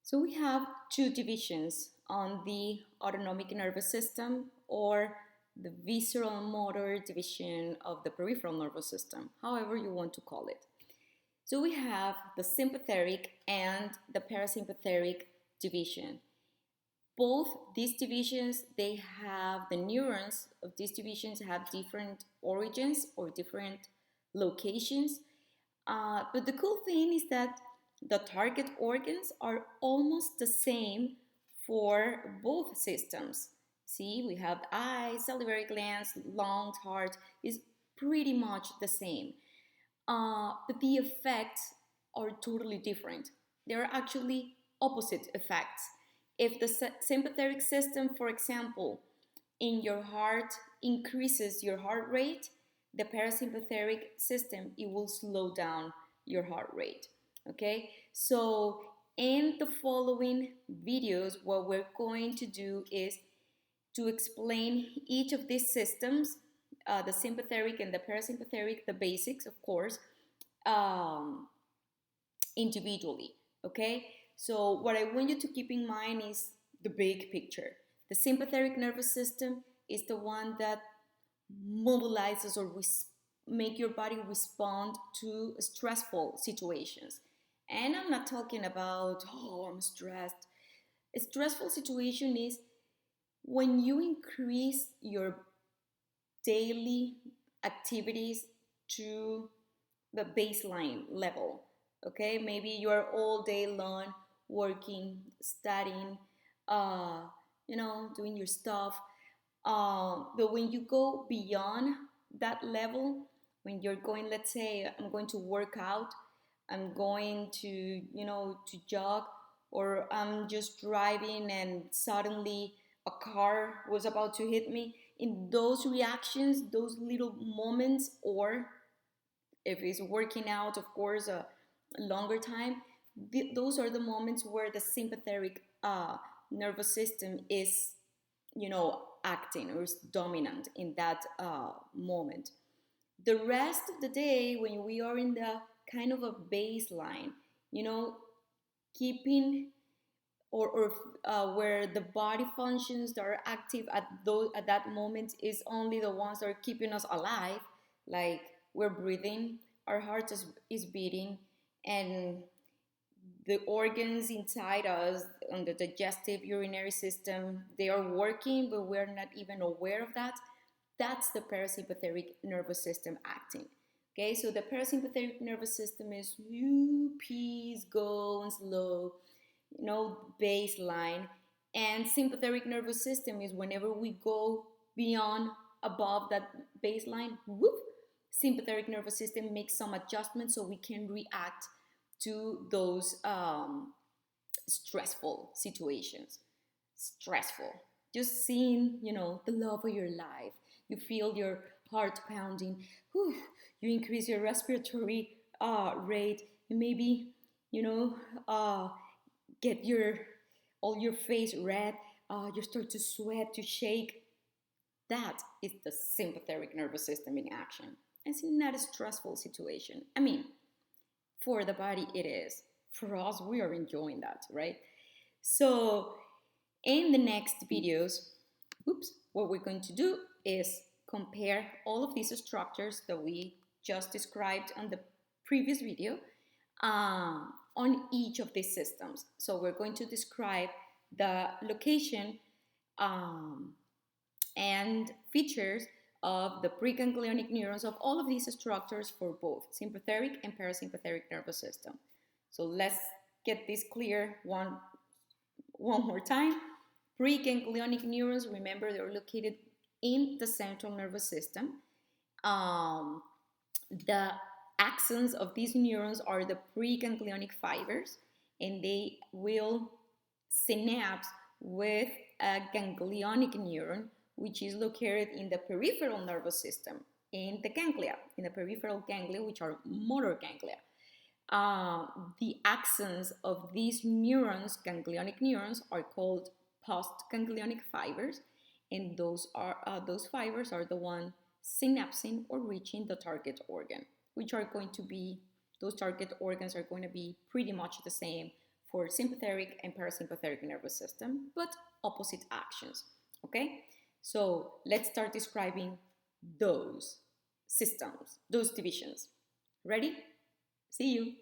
So we have two divisions on the autonomic nervous system, or the visceral motor division of the peripheral nervous system, however you want to call it. So we have the sympathetic and the parasympathetic division. Both these divisions, they have the neurons of these divisions have different origins or different locations. But the cool thing is that the target organs are almost the same for both systems. See, we have the eyes, salivary glands, lungs, heart is pretty much the same. But the effects are totally different. They are actually opposite effects. If the sympathetic system, for example, in your heart increases your heart rate, the parasympathetic system, it will slow down your heart rate. Okay, so in the following videos, what we're going to do is to explain each of these systems, the sympathetic and the parasympathetic, the basics, of course, um, individually. Okay, so what I want you to keep in mind is the big picture. The sympathetic nervous system is the one that mobilizes or make your body respond to stressful situations. And I'm not talking about, oh, I'm stressed. A stressful situation is when you increase your daily activities to the baseline level. Okay, maybe you're all day long working, studying, uh, doing your stuff. But when you go beyond that level, when you're going, let's say, I'm going to work out, I'm going to, to jog, or I'm just driving and suddenly a car was about to hit me. In those reactions, those little moments, or if it's working out, of course, a longer time, those are the moments where the sympathetic nervous system is, acting or is dominant in that moment. The rest of the day, when we are in the kind of a baseline, keeping or where the body functions that are active at that moment is only the ones that are keeping us alive, like we're breathing, our heart is beating, and the organs inside us on the digestive urinary system, they are working, but we're not even aware of that. That's the parasympathetic nervous system acting. Okay, so the parasympathetic nervous system is peace, go and slow, baseline. And sympathetic nervous system is whenever we go beyond, above that baseline, whoop, sympathetic nervous system makes some adjustments so we can react to those stressful situations. Stressful. Just seeing, the love of your life. You feel your heart pounding. Whew, you increase your respiratory rate. And maybe, uh, get all your face red. You start to sweat, to shake. That is the sympathetic nervous system in action. It's not a stressful situation. I mean, for the body, it is. For us, we are enjoying that, right? So, in the next videos, what we're going to do is compare all of these structures that we just described on the previous video on each of these systems. So we're going to describe the location and features of the preganglionic neurons of all of these structures for both sympathetic and parasympathetic nervous system. So let's get this clear one more time. Preganglionic neurons, remember, they're located in the central nervous system. The axons of these neurons are the preganglionic fibers, and they will synapse with a ganglionic neuron, which is located in the peripheral nervous system, in the ganglia, in the peripheral ganglia, which are motor ganglia. The axons of these neurons, ganglionic neurons, are called postganglionic fibers, and those fibers are the one synapsing or reaching the target organ, which are going to be, those target organs are going to be pretty much the same for sympathetic and parasympathetic nervous system, but opposite actions, okay? So let's start describing those systems, those divisions. Ready? See you.